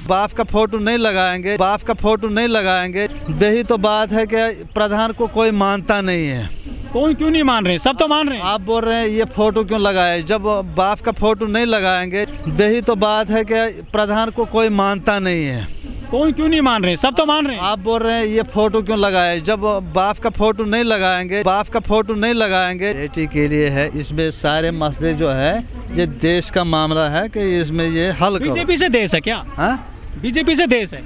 बाप का फोटो नहीं लगाएंगे, बाप का फोटो नहीं लगाएंगे। यही तो बात है कि प्रधान को कोई मानता नहीं है। कौन क्यों नहीं मान रहे? सब तो मान रहे हैं। आप बोल रहे हैं ये फोटो क्यों लगाए? जब बाप का फोटो नहीं लगाएंगे, यही तो बात है कि प्रधान को कोई मानता नहीं है। कौन क्यों नहीं मान रहे? सब तो मान रहे हैं। आप बोल रहे हैं ये फोटो क्यों लगाए? जब बाप का फोटो नहीं लगाएंगे, बाप का फोटो नहीं लगाएंगे। बेटी के लिए है, इसमें सारे मसले जो है ये देश का मामला है कि इसमें ये हल करो। बीजेपी से देश है क्या? हाँ, बीजेपी से देश है।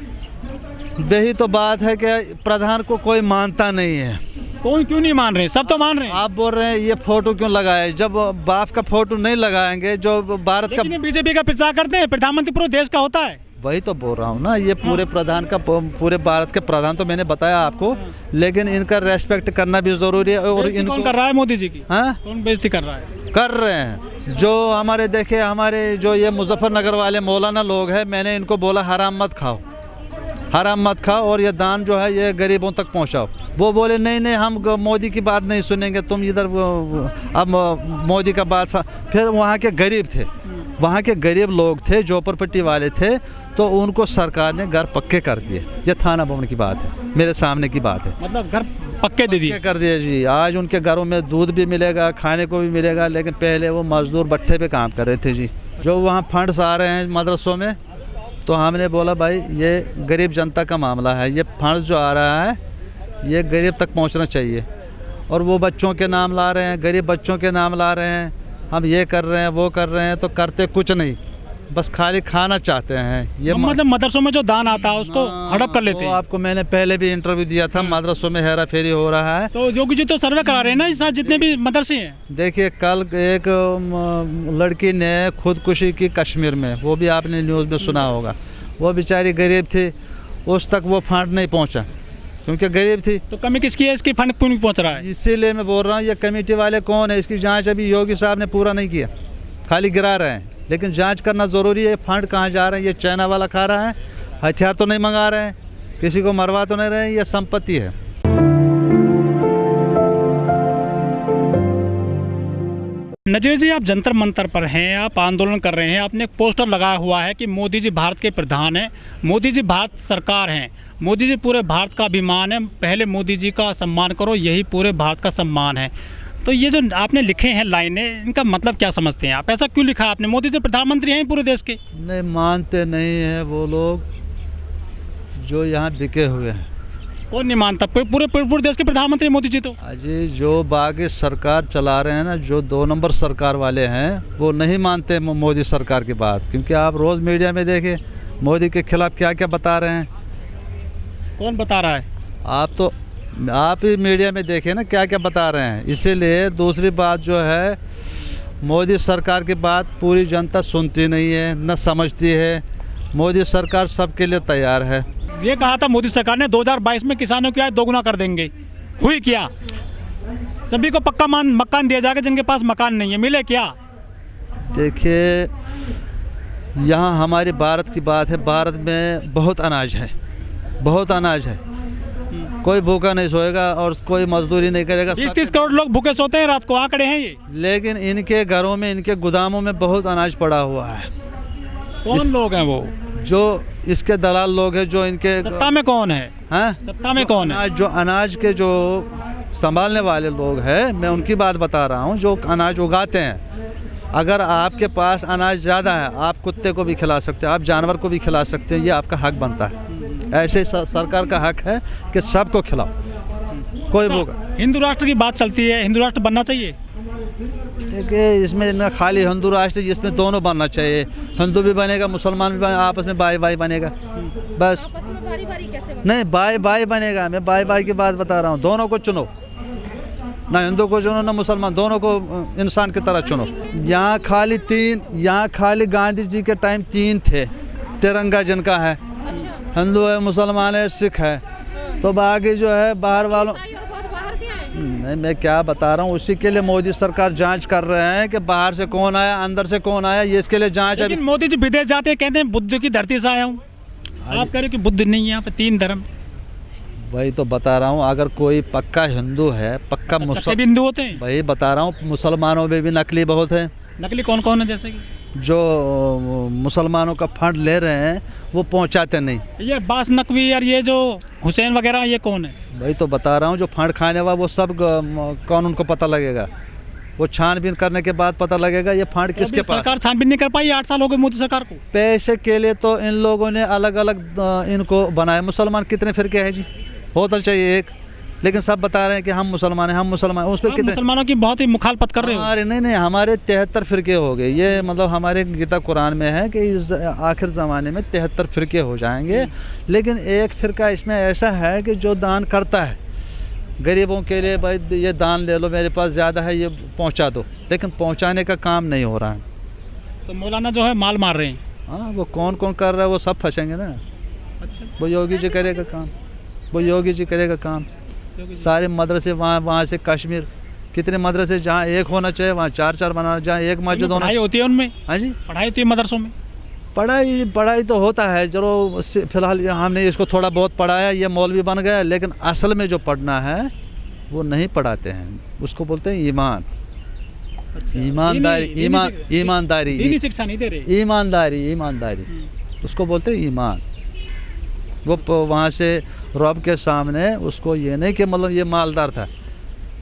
यही तो बात है कि प्रधान को कोई मानता नहीं है। कौन क्यों नहीं मान रहे? सब तो मान रहे हैं। आप बोल रहे हैं ये फोटो क्यों लगाए? जब बाप का फोटो नहीं लगाएंगे, जो भारत का, बीजेपी का प्रचार करते हैं, प्रधानमंत्री पूरे देश का होता है। वही तो बोल रहा हूँ ना, ये पूरे प्रधान का, पूरे भारत के प्रधान तो मैंने बताया आपको, लेकिन इनका रेस्पेक्ट करना भी जरूरी है। और इनको कौन कर रहा है? मोदी जी की। हाँ, कौन बेइज्जती कर रहा है? कर रहे हैं। जो हमारे देखे, हमारे जो ये मुजफ्फरनगर वाले मौलाना लोग हैं, मैंने इनको बोला हराम मत खाओ, हराम मत खाओ, और ये दान जो है ये गरीबों तक पहुंचाओ। वो बोले नहीं नहीं, हम मोदी की बात नहीं सुनेंगे, तुम इधर अब मोदी का बात। फिर वहाँ के गरीब थे, वहाँ के गरीब लोग थे, झोपड़पट्टी वाले थे, तो उनको सरकार ने घर पक्के कर दिए। ये थाना भवन की बात है, मेरे सामने की बात है। मतलब घर पक्के दे दिए? कर दिए जी। आज उनके घरों में दूध भी मिलेगा, खाने को भी मिलेगा, लेकिन पहले वो मजदूर भट्टे पे काम कर रहे थे जी। जो वहाँ फंड्स आ रहे हैं मदरसों में, तो हमने बोला भाई ये गरीब जनता का मामला है, ये फंड्स जो आ रहा है ये गरीब तक पहुंचना चाहिए। और वो बच्चों के नाम ला रहे हैं, गरीब बच्चों के नाम ला रहे हैं, हम ये कर रहे हैं वो कर रहे हैं, तो करते कुछ नहीं, बस खाली खाना चाहते हैं। ये मतलब मदरसों में जो दान आता है उसको हड़प कर लेते हैं। आपको मैंने पहले भी इंटरव्यू दिया था, मदरसों में हेरा फेरी हो रहा है। तो योगी जी तो सर्वे करा रहे हैं ना इस साथ जितने भी मदरसे हैं। देखिए कल एक लड़की ने खुदकुशी की कश्मीर में, वो भी आपने न्यूज़ में सुना होगा। वो बेचारी गरीब थी, उस तक वो फंड नहीं पहुंचा क्योंकि गरीब थी। तो कमी किसकी है? इसकी फंड क्यों नहीं पहुंच रहा है? इसीलिए मैं बोल रहा हूँ ये कमेटी वाले कौन है, इसकी जांच अभी योगी साहब ने पूरा नहीं किया, खाली गिरा रहे हैं। लेकिन जांच करना ज़रूरी है, फंड कहाँ जा रहे हैं, ये चाइना वाला खा रहा है, हथियार तो नहीं मंगा रहे हैं, किसी को मरवा तो नहीं रहे हैं, ये संपत्ति है। नजीर जी, आप जंतर मंतर पर हैं, आप आंदोलन कर रहे हैं, आपने एक पोस्टर लगाया हुआ है कि मोदी जी भारत के प्रधान हैं, मोदी जी भारत सरकार हैं, मोदी जी पूरे भारत का अभिमान है, पहले मोदी जी का सम्मान करो, यही पूरे भारत का सम्मान है। तो ये जो आपने लिखे हैं लाइनें, इनका मतलब क्या समझते हैं आप? ऐसा क्यों लिखा आपने? मोदी जी प्रधानमंत्री हैं पूरे देश के। नहीं मानते नहीं हैं वो लोग जो यहाँ बिके हुए हैं। कौन नहीं मानता? पूरे देश के प्रधानमंत्री मोदी जी तो। अजी जो बाकी सरकार चला रहे हैं ना, जो 2 नंबर सरकार वाले हैं, वो नहीं मानते मोदी सरकार की बात। क्योंकि आप रोज़ मीडिया में देखें मोदी के खिलाफ क्या क्या बता रहे हैं। कौन बता रहा है? आप ही मीडिया में देखें ना क्या क्या बता रहे हैं। इसीलिए दूसरी बात जो है, मोदी सरकार की बात पूरी जनता सुनती नहीं है, न समझती है। मोदी सरकार सबके लिए तैयार है। ये कहा था मोदी सरकार ने 2022 में किसानों की आय 2 गुना कर देंगे, हुई क्या? सभी को पक्का मकान दिया जाएगा, जिनके पास मकान नहीं है मिले क्या? देखिए यहाँ हमारे भारत की बात है, भारत में बहुत अनाज है, बहुत अनाज है, कोई भूखा नहीं सोएगा और कोई मजदूरी नहीं करेगा। 30 करोड़ लोग भूखे सोते हैं रात को, आंकड़े हैं ये। लेकिन इनके घरों में, इनके गोदामों में बहुत अनाज पड़ा हुआ है। कौन लोग हैं वो? जो इसके दलाल लोग हैं, जो इनके सत्ता में कौन है? हाँ, सत्ता में कौन है? जो अनाज के जो संभालने वाले लोग हैं, मैं उनकी बात बता रहा हूँ, जो अनाज उगाते हैं। अगर आपके पास अनाज ज़्यादा है, आप कुत्ते को भी खिला सकते हैं, आप जानवर को भी खिला सकते हैं, ये आपका हक बनता है। ऐसे सरकार का हक है कि सबको खिलाओ, कोई भूखा। हिंदू राष्ट्र की बात चलती है, हिंदू राष्ट्र बनना चाहिए। देखिए इसमें न खाली हिंदू राष्ट्र, इसमें दोनों बनना चाहिए, हिंदू भी बनेगा, मुसलमान भी बनेगा, आपस में भाई भाई बनेगा। बस नहीं, भाई भाई बनेगा। मैं भाई भाई की बात बता रहा हूँ। दोनों को चुनो, ना हिंदू को चुनो ना मुसलमान, दोनों को इंसान की तरह चुनो। यहाँ खाली गांधी जी के टाइम 3 थे तिरंगा, जिनका है हिंदू है, मुसलमान है, सिख है। तो बाकी जो है बाहर वालों, नहीं मैं क्या बता रहा हूँ, उसी के लिए मोदी सरकार जांच कर रहे हैं कि बाहर से कौन आया, अंदर से कौन आया, ये इसके लिए जांच। अभी मोदी जी विदेश जाते हैं, कहते हैं बुद्ध की धरती से आया हूँ, आप कह रहे कि बुद्ध नहीं है, यहाँ पे 3 धर्म। वही तो बता रहा हूँ, अगर कोई पक्का हिंदू है, पक्का हिंदू होते हैं, वही बता रहा हूँ, मुसलमानों में भी नकली बहुत है। नकली कौन कौन है? जैसे कि जो मुसलमानों का फंड ले रहे हैं वो पहुंचाते नहीं। ये अब्बास नकवी और ये जो हुसैन वगैरह ये कौन है? वही तो बता रहा हूँ, जो फंड खाने वाला वो सब कौन, उनको पता लगेगा, वो छानबीन करने के बाद पता लगेगा ये फंड किसके पास। सरकार छानबीन नहीं कर पाई, 8 साल हो गए मोदी सरकार को। पैसे के लिए तो इन लोगों ने अलग अलग इनको बनाया। मुसलमान कितने फिरके हैं जी? होता चाहिए एक, लेकिन सब बता रहे हैं कि हम मुसलमान हैं, हम मुसलमान। उस पर कितने मुसलमानों की बहुत ही मुखालफत कर रहे हो। अरे नहीं, हमारे 73 फिरके हो गए। ये मतलब हमारे गीता कुरान में है कि इस आखिर ज़माने में 73 फिरके हो जाएंगे। लेकिन एक फिरका इसमें ऐसा है कि जो दान करता है गरीबों के लिए, भाई ये दान ले लो, मेरे पास ज़्यादा है, ये पहुंचा दो, लेकिन पहुंचाने का काम नहीं हो रहा है। तो मौलाना जो है माल मार रहे हैं। हाँ, वो कौन कौन कर रहा है वो सब फंसेंगे ना। अच्छा, वो योगी जी करेगा काम, वो योगी जी करेगा काम। सारे मदरसे वहाँ से कश्मीर, कितने मदरसे जहाँ एक होना चाहिए वहाँ 4-4 बनाना, जहाँ एक मस्जिद होना। पढ़ाई होती है उनमें? हाँ जी, पढ़ाई होती है मदरसों में। पढ़ाई तो होता है। चलो फिलहाल हमने इसको थोड़ा बहुत पढ़ाया, ये मौलवी बन गया, लेकिन असल में जो पढ़ना है वो नहीं पढ़ाते हैं। उसको बोलते हैं ईमान। ईमानदारी, ईमानदारी, दीनी शिक्षा नहीं दे रहे। ईमानदारी उसको बोलते हैं ईमान। वो वहाँ से रब के सामने उसको ये नहीं कि मतलब ये मालदार था,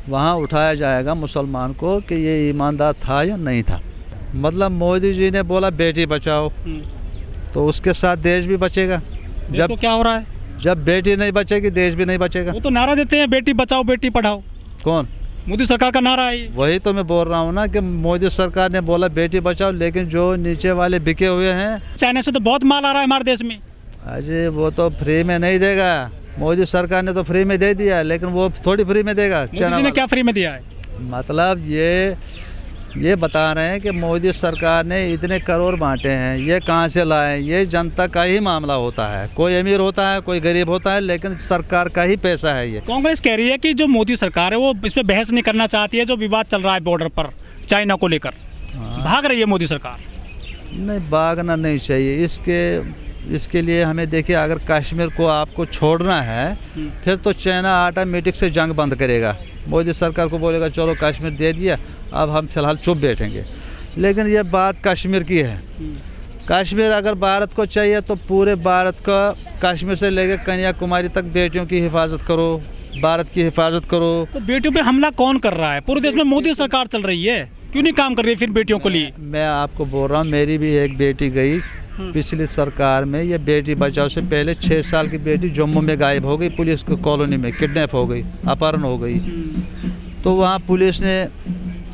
वहाँ उठाया जाएगा मुसलमान को कि ये ईमानदार था या नहीं था। मतलब मोदी जी ने बोला बेटी बचाओ, तो उसके साथ देश भी बचेगा। जब तो क्या हो रहा है, जब बेटी नहीं बचेगी देश भी नहीं बचेगा। वो तो नारा देते हैं बेटी बचाओ बेटी पढ़ाओ। कौन? मोदी सरकार का नारा है। वही तो मैं बोल रहा हूँ ना कि मोदी सरकार ने बोला बेटी बचाओ, लेकिन जो नीचे वाले बिके हुए हैं, चाइना से तो बहुत माल आ रहा है हमारे देश में। अजय वो तो फ्री में नहीं देगा। मोदी सरकार ने तो फ्री में दे दिया, लेकिन वो थोड़ी फ्री में देगा। मोदी जी ने क्या फ्री में दिया है? मतलब ये बता रहे हैं कि मोदी सरकार ने इतने करोड़ बांटे हैं, ये कहाँ से लाए? ये जनता का ही मामला होता है। कोई अमीर होता है, कोई गरीब होता है, लेकिन सरकार का ही पैसा है ये। कांग्रेस कह रही है कि जो मोदी सरकार है वो इस पर बहस नहीं करना चाहती है, जो विवाद चल रहा है बॉर्डर पर चाइना को लेकर। भाग रही है मोदी सरकार। नहीं, भागना नहीं चाहिए। इसके लिए हमें देखिए, अगर कश्मीर को आपको छोड़ना है फिर तो चाइना ऑटोमेटिक से जंग बंद करेगा। मोदी सरकार को बोलेगा चलो कश्मीर दे दिया, अब हम फिलहाल चुप बैठेंगे। लेकिन ये बात कश्मीर की है। कश्मीर अगर भारत को चाहिए तो पूरे भारत का, कश्मीर से लेकर कन्याकुमारी तक बेटियों की हिफाजत करो, भारत की हिफाजत करो। तो बेटियों पे हमला कौन कर रहा है? पूरे देश में मोदी सरकार चल रही है, क्यों नहीं काम कर रही है फिर बेटियों को लिए? मैं आपको बोल रहा हूँ, मेरी भी एक बेटी गई पिछली सरकार में। ये बेटी बचाओ से पहले 6 साल की बेटी जम्मू में गायब हो गई, पुलिस की कॉलोनी में किडनैप हो गई, अपहरण हो गई। तो वहाँ पुलिस ने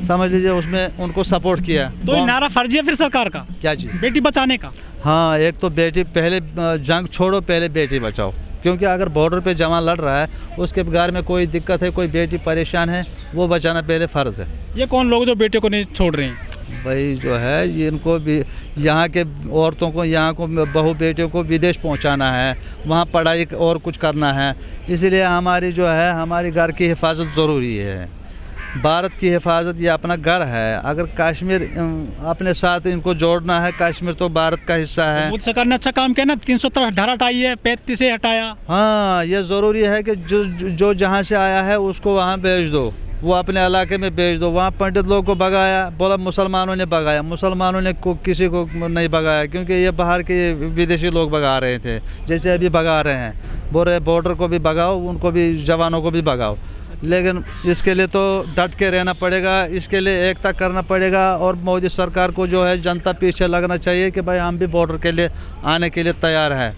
समझ लीजिए उसमें उनको सपोर्ट किया। तो ये नारा फर्जी है फिर सरकार का, क्या चीज़? बेटी बचाने का। हाँ, एक तो बेटी, पहले जंग छोड़ो, पहले बेटी बचाओ। क्योंकि अगर बॉर्डर पे जवान लड़ रहा है, उसके घर में कोई दिक्कत है, कोई बेटी परेशान है, वो बचाना पहले फ़र्ज़ है। ये कौन लोग जो बेटियों को नहीं छोड़ रहे हैं? भाई जो है, ये इनको भी, यहाँ के औरतों को, यहाँ को बहू बेटियों को विदेश पहुँचाना है, वहाँ पढ़ाई और कुछ करना है। इसीलिए हमारी जो है, हमारी घर की हिफाजत ज़रूरी है। भारत की हिफाजत ये अपना घर है। अगर कश्मीर अपने साथ इनको जोड़ना है, कश्मीर तो भारत का हिस्सा है। मोदी सरकार ने अच्छा काम किया ना, 317 धारा हटाई है, 35 से हटाया। हाँ, ये ज़रूरी है कि जो जहाँ से आया है उसको वहाँ भेज दो, वो अपने इलाके में भेज दो। वहाँ पंडित लोग को भगाया, बोला मुसलमानों ने भगाया। मुसलमानों ने किसी को नहीं भगाया, क्योंकि ये बाहर के विदेशी लोग भगा रहे थे, जैसे अभी भगा रहे हैं। बोल रहे बॉर्डर को भी भगाओ, उनको भी, जवानों को भी भगाओ। लेकिन इसके लिए तो डट के रहना पड़ेगा, इसके लिए एकता करना पड़ेगा। और मोदी सरकार को जो है जनता पीछे लगना चाहिए कि भाई हम भी बॉर्डर के लिए आने के लिए तैयार है।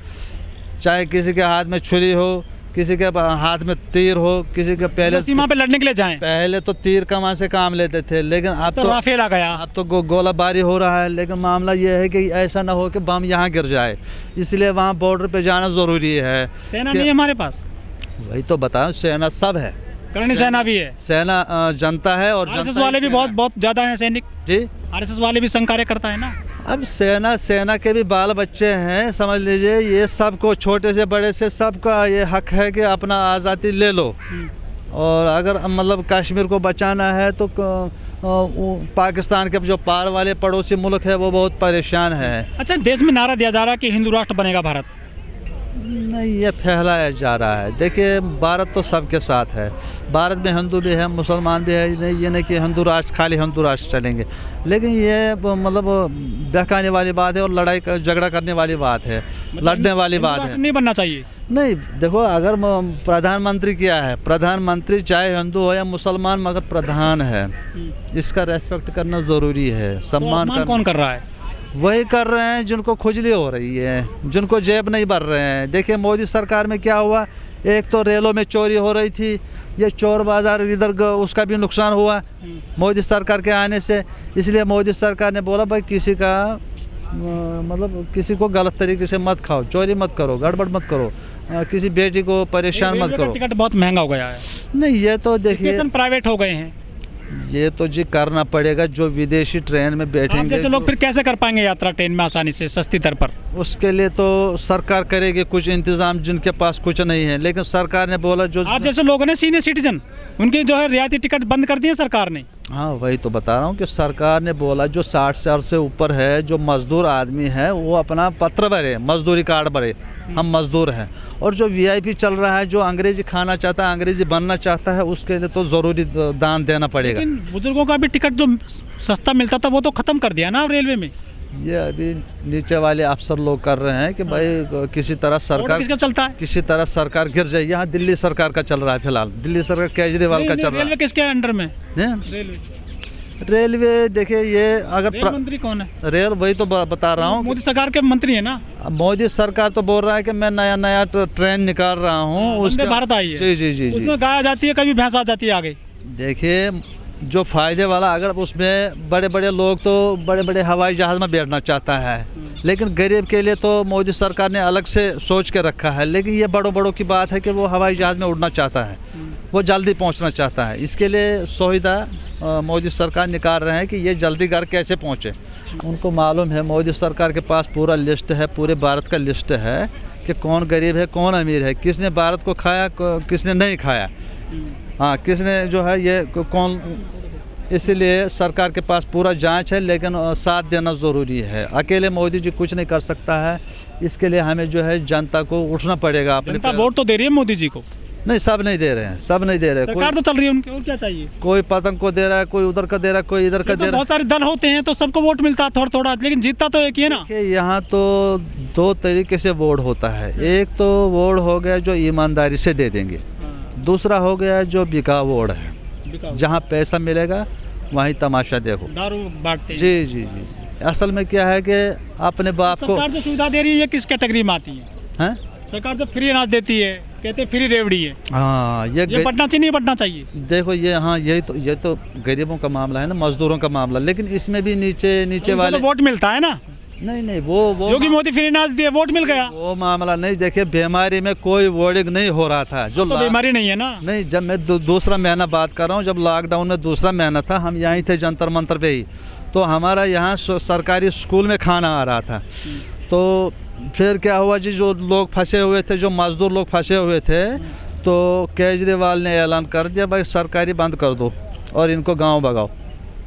चाहे किसी के हाथ में छुरी हो, किसी के हाथ में तीर हो, किसी के पहले सीमा पे लड़ने के लिए जाएं। पहले तो तीर कमान से काम लेते थे, लेकिन अब तो राफेल आ गया, अब तो गोलाबारी हो रहा है। लेकिन मामला ये है कि ऐसा ना हो कि बम यहाँ गिर जाए, इसलिए वहाँ बॉर्डर पे जाना ज़रूरी है। सेना नहीं है हमारे पास। वही तो बताओ, सेना सब है, करनी सेना भी है, सेना जनता है, और आरएसएस वाले भी बहुत ज़्यादा हैं सैनिक जी। आरएसएस वाले भी संघ कार्य करता है ना। अब सेना के भी बाल बच्चे हैं, समझ लीजिए। ये सबको, छोटे से बड़े से, सबका ये हक है कि अपना आज़ादी ले लो। और अगर मतलब कश्मीर को बचाना है तो पाकिस्तान के जो पार वाले पड़ोसी मुल्क है वो बहुत परेशान है। अच्छा, देश में नारा दिया जा रहा है कि हिंदू राष्ट्र बनेगा भारत। नहीं, ये फैलाया जा रहा है। देखिए, भारत तो सबके साथ है। भारत में हिंदू भी है, मुसलमान भी है। नहीं, ये नहीं कि हिंदू राष्ट्र खाली हिंदू राष्ट्र चलेंगे, लेकिन ये मतलब बहकाने वाली बात है और लड़ाई झगड़ा करने वाली बात है, लड़ने वाली बात है। नहीं बनना चाहिए। नहीं, देखो, अगर प्रधानमंत्री क्या है, प्रधानमंत्री चाहे हिंदू हो या मुसलमान, मगर प्रधान है, इसका रेस्पेक्ट करना ज़रूरी है, सम्मान करना। कौन कर रहा है? वही कर रहे हैं जिनको खुजली हो रही है, जिनको जेब नहीं भर रहे हैं। देखिए, मोदी सरकार में क्या हुआ, एक तो रेलों में चोरी हो रही थी, ये चोर बाज़ार इधर उसका भी नुकसान हुआ मोदी सरकार के आने से। इसलिए मोदी सरकार ने बोला, भाई किसी का मतलब किसी को गलत तरीके से मत खाओ, चोरी मत करो, गड़बड़ मत करो, किसी बेटी को परेशान मत करो। टिकट बहुत महंगा हो गया है। नहीं, ये तो देखिए प्राइवेट हो गए हैं, ये तो जी करना पड़ेगा। जो विदेशी ट्रेन में बैठेंगे जैसे लोग फिर कैसे कर पाएंगे यात्रा ट्रेन में आसानी से सस्ती दर पर? उसके लिए तो सरकार करेगी कुछ इंतजाम, जिनके पास कुछ नहीं है। लेकिन सरकार ने बोला जो आप जैसे लोगों ने सीनियर सिटीजन, उनकी जो है रियायती टिकट बंद कर दिए सरकार ने। हाँ, वही तो बता रहा हूँ कि सरकार ने बोला जो 60 साल से ऊपर है, जो मजदूर आदमी है, वो अपना पत्र भरे, मजदूरी कार्ड भरे, हम मजदूर हैं। और जो वीआईपी चल रहा है, जो अंग्रेजी खाना चाहता है, अंग्रेजी बनना चाहता है, उसके लिए तो ज़रूरी दान देना पड़ेगा। लेकिन बुजुर्गों का भी टिकट जो सस्ता मिलता था वो तो ख़त्म कर दिया ना रेलवे में। ये अभी नीचे वाले अफसर लोग कर रहे हैं कि भाई किसी तरह सरकार, किसका चलता है, किसी तरह सरकार गिर जाए। यहाँ दिल्ली सरकार का चल रहा है फिलहाल, दिल्ली सरकार केजरीवाल का चल रहा है। रेलवे किसके अंडर में? रेलवे देखिए, ये अगर मंत्री कौन है? रेल, वही तो बता रहा हूँ, मोदी सरकार के मंत्री है ना। मोदी सरकार तो बोल रहा है कि मैं नया नया ट्रेन निकाल रहा हूँ, उसमें भारत आई है। जी जी जी, उसमें गाय आ जाती है, कभी भैंस आ जाती है आगे। देखिए, जो फायदे वाला, अगर उसमें बड़े बड़े लोग तो बड़े बड़े हवाई जहाज़ में बैठना चाहता है, लेकिन गरीब के लिए तो मोदी सरकार ने अलग से सोच के रखा है। लेकिन ये बड़ों बड़ों की बात है कि वो हवाई जहाज़ में उड़ना चाहता है, वो जल्दी पहुंचना चाहता है। इसके लिए सुविधा मोदी सरकार निकाल रहे हैं कि ये जल्दी घर कैसे पहुंचे। उनको मालूम है, मोदी सरकार के पास पूरा लिस्ट है, पूरे भारत का लिस्ट है कि कौन गरीब है, कौन अमीर है, किसने भारत को खाया, किसने नहीं खाया, हाँ, किसने जो है ये कौन। इसलिए सरकार के पास पूरा जांच है, लेकिन साथ देना ज़रूरी है। अकेले मोदी जी कुछ नहीं कर सकता है। इसके लिए हमें जो है जनता को उठना पड़ेगा। अपने वोट तो दे रही है मोदी जी को। नहीं, सब नहीं दे रहे हैं, सब नहीं दे रहे। सरकार तो चल रही है उनकी, और क्या चाहिए? कोई पतंग को दे रहा है, कोई उधर का दे रहा है, कोई इधर का दे रहा है। बहुत सारे दल होते हैं तो सबको वोट मिलता है थोड़ा थोड़ा, लेकिन जीतता तो एक ही है ना। यहाँ तो दो तरीके से वोट होता है। एक तो वोट हो गया जो ईमानदारी से दे देंगे, दूसरा हो गया जो बिका वोट है, जहाँ पैसा मिलेगा वहीं तमाशा देखो, दारू बांटते हैं। जी जी जी। असल में क्या है कि अपने बाप को सरकार जो सुविधा दे रही है, ये किस कैटेगरी में आती है? सरकार जब फ्री अनाज देती है, कहते हैं फ्री रेवड़ी है। हाँ, ये बढ़ना चाहिए, नहीं बढ़ना चाहिए? देखो, ये हाँ, ये तो गरीबों का मामला है ना, मजदूरों का मामला। लेकिन इसमें भी नीचे वाले वोट मिलता है ना। नहीं, वो योगी मोदी फ्री अनाज दिए, वोट मिल गया, वो मामला नहीं। देखिए, बीमारी में कोई वोटिंग नहीं हो रहा था। जो तो बीमारी नहीं है ना। नहीं, जब मैं दूसरा महीना बात कर रहा हूँ, जब लॉकडाउन में दूसरा महीना था, हम यहीं थे जंतर मंतर पे ही, तो हमारा यहाँ सरकारी स्कूल में खाना आ रहा था। तो फिर क्या हुआ जी, जो लोग फंसे हुए थे, जो मजदूर लोग फंसे हुए थे, तो केजरीवाल ने ऐलान कर दिया, भाई सरकारी बंद कर दो और इनको गाँव भगाओ।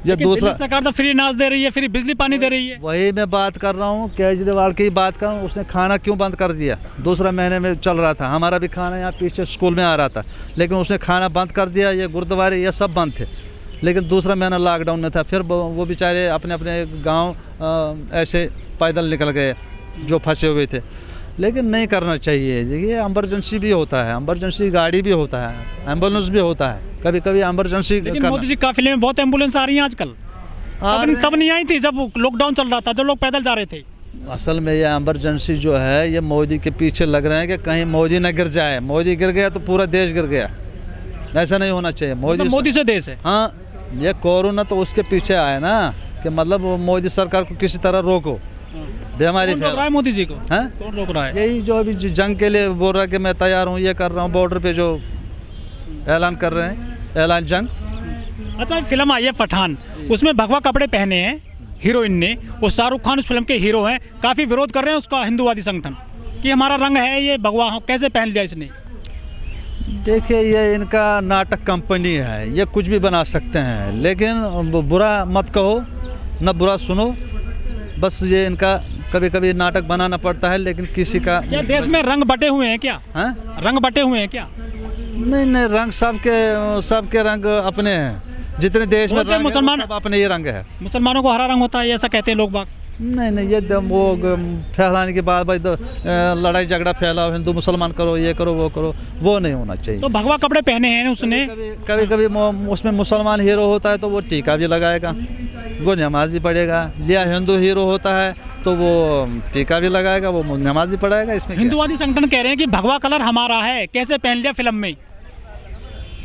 ये दूसरा, सरकार तो फ्री अनाज दे रही है, फ्री बिजली पानी दे रही है। वही मैं बात कर रहा हूँ, केजरीवाल की बात कर रहा हूँ। उसने खाना क्यों बंद कर दिया? दूसरा महीने में चल रहा था, हमारा भी खाना यहाँ पीछे स्कूल में आ रहा था, लेकिन उसने खाना बंद कर दिया। ये गुरुद्वारे ये सब बंद थे, लेकिन दूसरा महीना लॉकडाउन में था। फिर वो बेचारे अपने अपने गाँव ऐसे पैदल निकल गए जो फंसे हुए थे। लेकिन नहीं करना चाहिए। देखिए, इमरजेंसी भी होता है, इमरजेंसी गाड़ी भी होता है, एम्बुलेंस भी होता है, कभी कभी इमरजेंसी। लेकिन मोदी जी काफिले में बहुत एम्बुलेंस आ रही हैं आजकल, तब नहीं आई थी जब लॉकडाउन चल रहा था, जब लोग पैदल जा रहे थे। असल में ये इमरजेंसी जो है, ये मोदी के पीछे लग रहे हैं कि कहीं मोदी न गिर जाए। मोदी गिर गया तो पूरा देश गिर गया, ऐसा नहीं होना चाहिए। मोदी से देश है। हाँ, ये कोरोना तो उसके पीछे आया ना, कि मतलब मोदी सरकार को किसी तरह रोको, बीमारी फैल रहा है। मोदी जी को कौन रोक रहा है? यही जो अभी जंग के लिए बोल रहा है कि मैं तैयार हूँ, ये कर रहा हूँ, बॉर्डर पे जो ऐलान कर रहे हैं, ऐलान जंग। अच्छा, फिल्म आई है पठान, उसमें भगवा कपड़े पहने हैं हीरोइन ने, और शाहरुख खान उस फिल्म के हीरो हैं। काफ़ी विरोध कर रहे हैं उसका हिंदूवादी संगठन कि हमारा रंग है ये भगवा, कैसे पहन लिया इसने। देखिए, ये इनका नाटक कंपनी है, ये कुछ भी बना सकते हैं, लेकिन बुरा मत कहो, न बुरा सुनो, बस ये इनका कभी कभी नाटक बनाना पड़ता है, लेकिन किसी का क्या देश में रंग बटे हुए हैं क्या? हाँ? रंग बटे हुए हैं क्या? नहीं नहीं, रंग सबके रंग अपने हैं। जितने देश में बोलते हैं रंग है, मुसलमान- वो सब अपने ही रंग है। मुसलमानों को हरा रंग होता है ऐसा कहते हैं लोग बाग। नहीं नहीं, ये वो फैलाने के बाद भाई लड़ाई झगड़ा फैलाओ, हिंदू मुसलमान करो, ये करो वो करो, वो नहीं होना चाहिए। तो भगवा कपड़े पहने हैं उसने। कभी कभी उसमें मुसलमान हीरो होता है तो वो टीका भी लगाएगा, वो नमाज भी पढ़ेगा। या हिंदू हीरो होता है तो वो टीका भी लगाएगा, वो नमाज भी पढ़ाएगा। इसमें हिंदूवादी संगठन कह रहे हैं कि भगवा कलर हमारा है, कैसे पहन लिया फिल्म में?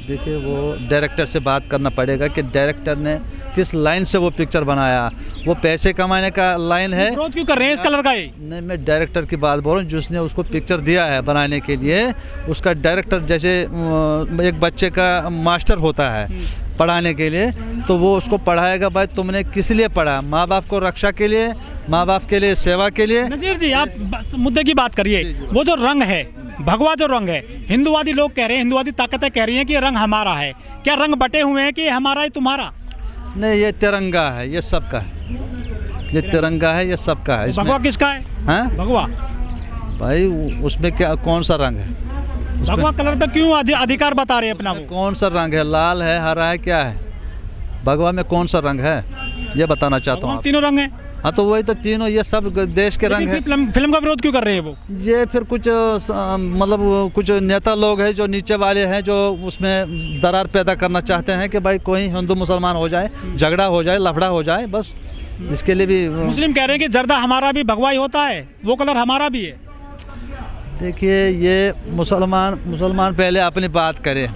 देखिए, वो डायरेक्टर से बात करना पड़ेगा कि डायरेक्टर ने किस लाइन से वो पिक्चर बनाया। वो पैसे कमाने का लाइन है। विरोध क्यों कर रहे हैं इस कलर का? ये नहीं, मैं डायरेक्टर की बात बोल रहा हूँ, जिसने उसको पिक्चर दिया है बनाने के लिए। उसका डायरेक्टर जैसे एक बच्चे का मास्टर होता है पढ़ाने के लिए, तो वो उसको पढ़ाएगा भाई तुमने किस लिए पढ़ा, माँ बाप को रक्षा के लिए, माँ बाप के लिए, सेवा के लिए। नजीर जी, आप मुद्दे की बात करिए। वो जो रंग है, भगवा जो रंग है, हिंदूवादी लोग कह रहे हैं, हिंदूवादी ताकतें कह रही हैं कि ये रंग हमारा है। क्या रंग बटे हुए हैं कि ये हमारा है तुम्हारा? नहीं, ये तिरंगा है, ये सबका है। ये तिरंगा है, ये सबका है। भगवा किसका है? हाँ भगवा भाई, उसमें क्या कौन सा रंग है? भगवा कलर पे क्यों अधिकार बता रहे हैं अपना? वो कौन सा रंग है? लाल है, हरा है, क्या है? भगवा में कौन सा रंग है, ये बताना चाहता हूँ। तीनों रंग हैं। हाँ, तो वही तो तीनों, ये सब देश के रंग है। फिल्म का विरोध क्यों कर रहे हैं वो? ये फिर कुछ मतलब कुछ नेता लोग हैं जो नीचे वाले हैं, जो उसमें दरार पैदा करना चाहते हैं कि भाई कोई हिंदू मुसलमान हो जाए, झगड़ा हो जाए, लफड़ा हो जाए, बस इसके लिए भी। मुस्लिम कह रहे हैं कि जर्दा हमारा भी भगवा ही होता है, वो कलर हमारा भी है। देखिए, ये मुसलमान पहले अपनी बात करें।